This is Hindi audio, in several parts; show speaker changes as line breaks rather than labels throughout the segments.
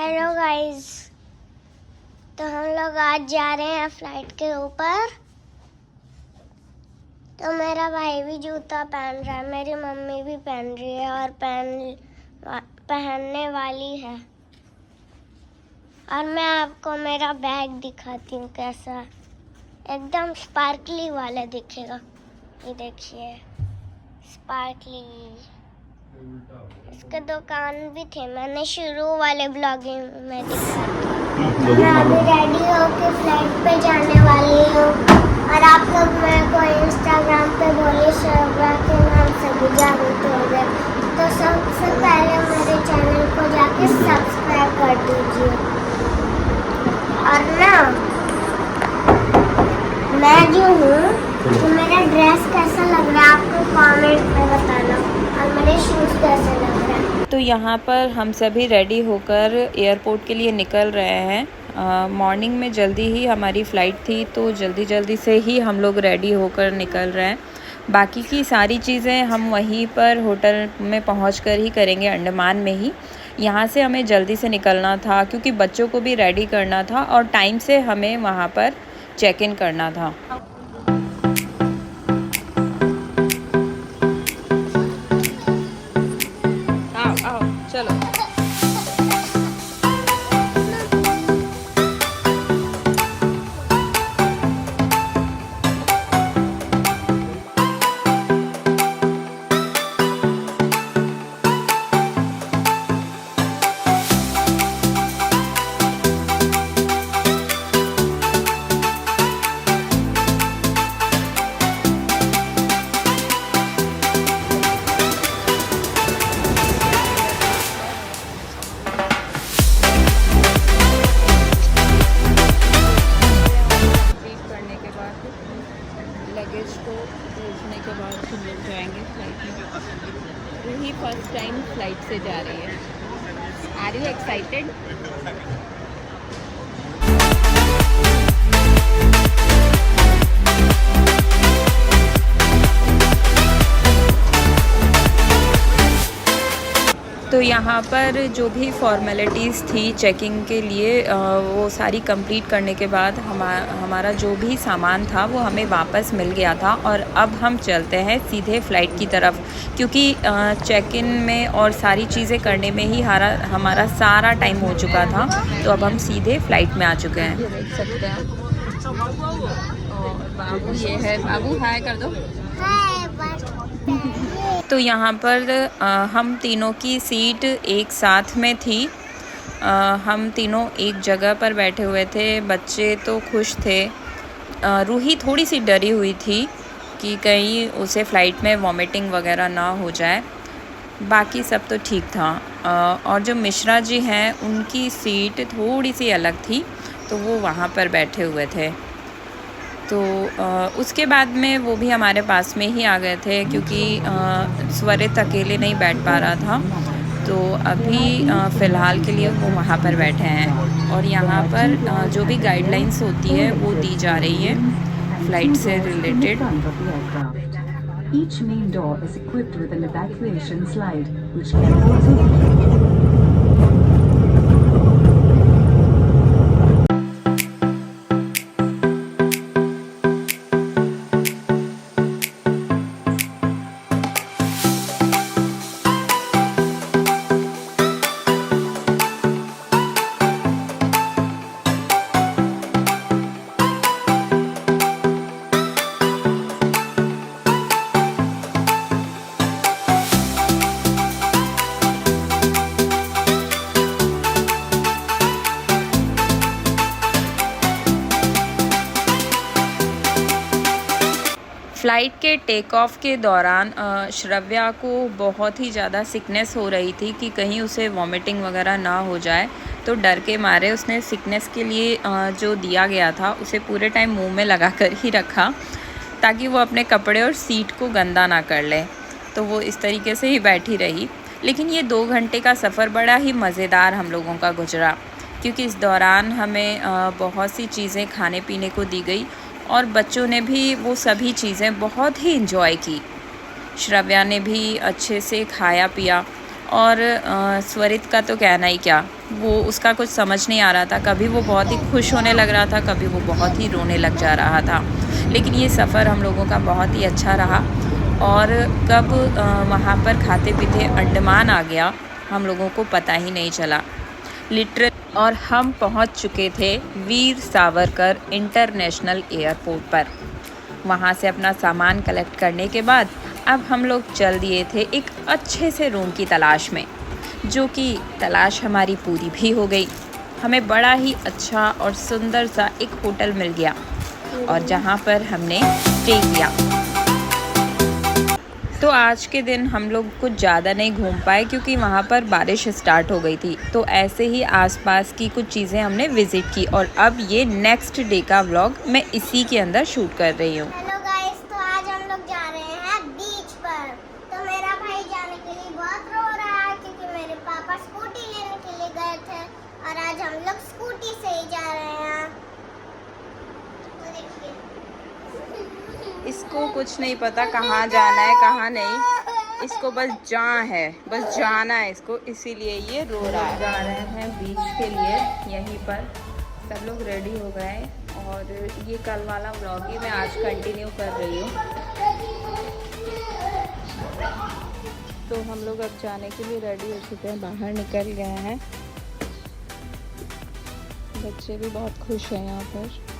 हेलो गाइस, तो हम लोग आज जा रहे हैं फ्लाइट के ऊपर। तो मेरा भाई भी जूता पहन रहा है, मेरी मम्मी भी पहन रही है और पहनने वाली है। और मैं आपको मेरा बैग दिखाती हूँ कैसा, एकदम स्पार्कली वाला दिखेगा। ये देखिए, स्पार्कली। इसके दुकान भी थे, मैंने शुरू वाले ब्लॉगिंग में दिखाया था। मैं अभी रेडी होके फ्लाइट पे जाने वाली हूँ और आप लोग मेरे को इंस्टाग्राम पे बोली श्रव्या के नाम से भी जानते होंगे। तो सबसे पहले मेरे चैनल को जाके सब्सक्राइब कर दीजिए। और ना मैं जो हूँ, तो मेरा ड्रेस कैसा लग रहा है आपको कमेंट में बताना, और मेरे शूज़ कैसे लग रहे हैं।
तो यहाँ पर हम सभी रेडी होकर एयरपोर्ट के लिए निकल रहे हैं। मॉर्निंग में जल्दी ही हमारी फ़्लाइट थी, तो जल्दी से ही हम लोग रेडी होकर निकल रहे हैं। बाकी की सारी चीज़ें हम वहीं पर होटल में पहुंचकर ही करेंगे, अंडमान में ही। यहाँ से हमें जल्दी से निकलना था क्योंकि बच्चों को भी रेडी करना था और टाइम से हमें वहाँ पर चेक इन करना था। आओ चलो। लगेज को भेजने के बाद हम लोग जाएंगे फ्लाइट में। रूही फर्स्ट टाइम फ्लाइट से जा रही है। Are you excited? तो यहाँ पर जो भी फॉर्मेलिटीज़ थी चेकिंग के लिए, वो सारी कंप्लीट करने के बाद हमारा जो भी सामान था वो हमें वापस मिल गया था। और अब हम चलते हैं सीधे फ़्लाइट की तरफ, क्योंकि चेक इन में और सारी चीज़ें करने में ही हमारा सारा टाइम हो चुका था। तो अब हम सीधे फ़्लाइट में आ चुके हैं। देख सकते हैं। और बाबू ये है, बाबू हाय कर दो। तो यहाँ पर हम तीनों की सीट एक साथ में थी। हम तीनों एक जगह पर बैठे हुए थे। बच्चे तो खुश थे। रूही थोड़ी सी डरी हुई थी कि कहीं उसे फ़्लाइट में वॉमिटिंग वगैरह ना हो जाए। बाकी सब तो ठीक था। और जो मिश्रा जी हैं उनकी सीट थोड़ी सी अलग थी, तो वो वहाँ पर बैठे हुए थे। तो उसके बाद में वो भी हमारे पास में ही आ गए थे, क्योंकि स्वरित अकेले नहीं बैठ पा रहा था। तो अभी फ़िलहाल के लिए वो वहाँ पर बैठे हैं। और यहाँ पर जो भी गाइडलाइंस होती है वो दी जा रही है फ़्लाइट से related.
Each main door is equipped with an evacuation slide, which can also
flight के टेक ऑफ के दौरान श्रव्या को बहुत ही ज़्यादा सिकनेस हो रही थी कि कहीं उसे वॉमिटिंग वगैरह ना हो जाए। तो डर के मारे उसने सिकनेस के लिए जो दिया गया था उसे पूरे टाइम मुंह में लगा कर ही रखा, ताकि वो अपने कपड़े और सीट को गंदा ना कर ले। तो वो इस तरीके से ही बैठी रही। लेकिन ये 2 घंटे का सफ़र बड़ा ही मज़ेदार हम लोगों का गुजरा, क्योंकि इस दौरान हमें बहुत सी चीज़ें खाने पीने को दी गई और बच्चों ने भी वो सभी चीज़ें बहुत ही इंजॉय की। श्रव्या ने भी अच्छे से खाया पिया और स्वरित का तो कहना ही क्या, वो उसका कुछ समझ नहीं आ रहा था। कभी वो बहुत ही खुश होने लग रहा था, कभी वो बहुत ही रोने लग जा रहा था। लेकिन ये सफ़र हम लोगों का बहुत ही अच्छा रहा। और कब वहाँ पर खाते पीते अंडमान आ गया हम लोगों को पता ही नहीं चला लिटरल। और हम पहुँच चुके थे वीर सावरकर इंटरनेशनल एयरपोर्ट पर। वहाँ से अपना सामान कलेक्ट करने के बाद अब हम लोग चल दिए थे एक अच्छे से रूम की तलाश में, जो कि तलाश हमारी पूरी भी हो गई। हमें बड़ा ही अच्छा और सुंदर सा एक होटल मिल गया और जहाँ पर हमने स्टे किया। तो आज के दिन हम लोग कुछ ज़्यादा नहीं घूम पाए क्योंकि वहाँ पर बारिश स्टार्ट हो गई थी। तो ऐसे ही आसपास की कुछ चीज़ें हमने विज़िट की और अब ये नेक्स्ट डे का व्लॉग मैं इसी के अंदर शूट कर रही हूँ।
हेलो गाइस, तो आज हम लोग जा रहे हैं बीच पर। तो मेरा भाई जाने के लिए बहुत रो रहा है क्योंकि मेरे पापा स्कूटी लेने के लिए गए थे और आज हम लोग स्कूटी से ही जा रहे हैं। तो देखिए,
इसको कुछ नहीं पता कहाँ जाना है कहाँ नहीं, इसको बस बस जाना है इसको, इसीलिए ये रो रहा है। जा रहे हैं बीच के लिए, यहीं पर सब लोग रेडी हो गए और ये कल वाला व्लॉग ही मैं आज कंटिन्यू कर रही हूँ। तो हम लोग अब जाने के लिए रेडी हो चुके हैं, बाहर निकल गए हैं। बच्चे भी बहुत खुश हैं यहाँ पर।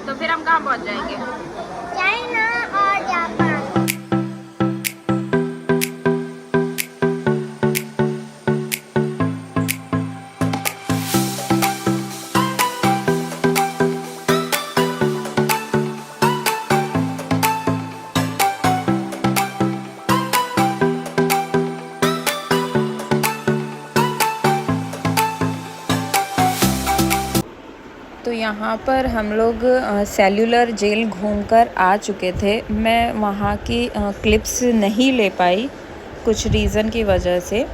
तो फिर हम कहाँ पहुँच जाएंगे?
चाइना और जापान।
तो यहाँ पर हम लोग सेल्युलर जेल घूमकर आ चुके थे। मैं वहाँ की क्लिप्स नहीं ले पाई कुछ रीज़न की वजह से।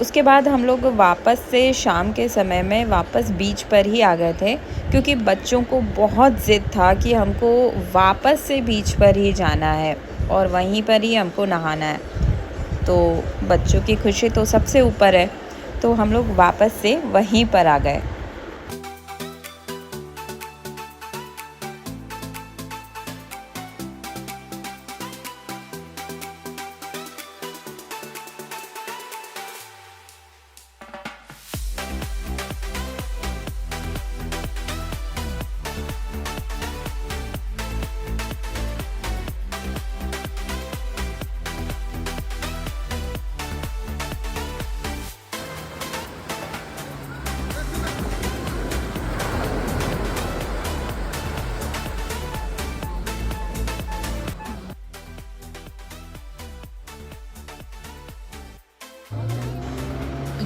उसके बाद हम लोग वापस से शाम के समय में वापस बीच पर ही आ गए थे क्योंकि बच्चों को बहुत ज़िद था कि हमको वापस से बीच पर ही जाना है और वहीं पर ही हमको नहाना है। तो बच्चों की खुशी तो सबसे ऊपर है, तो हम लोग वापस से वहीं पर आ गए।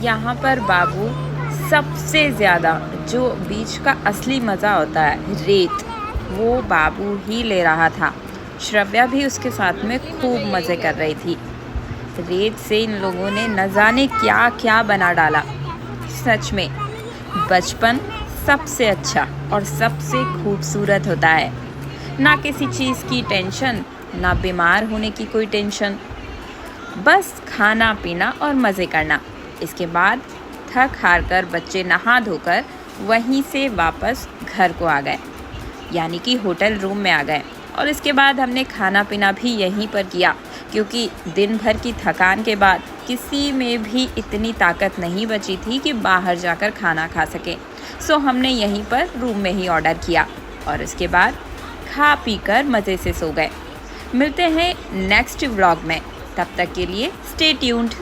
यहाँ पर बाबू सबसे ज़्यादा जो बीच का असली मज़ा होता है रेत, वो बाबू ही ले रहा था। श्रव्या भी उसके साथ में खूब मज़े कर रही थी। रेत से इन लोगों ने न जाने क्या क्या बना डाला। सच में बचपन सबसे अच्छा और सबसे खूबसूरत होता है। ना किसी चीज़ की टेंशन, ना बीमार होने की कोई टेंशन, बस खाना पीना और मज़े करना। इसके बाद थक हार कर बच्चे नहा धोकर वहीं से वापस घर को आ गए, यानी कि होटल रूम में आ गए। और इसके बाद हमने खाना पीना भी यहीं पर किया, क्योंकि दिन भर की थकान के बाद किसी में भी इतनी ताकत नहीं बची थी कि बाहर जाकर खाना खा सके। सो हमने यहीं पर रूम में ही ऑर्डर किया और इसके बाद खा पी कर मज़े से सो गए। मिलते हैं नेक्स्ट व्लॉग में, तब तक के लिए स्टे ट्यून्ड।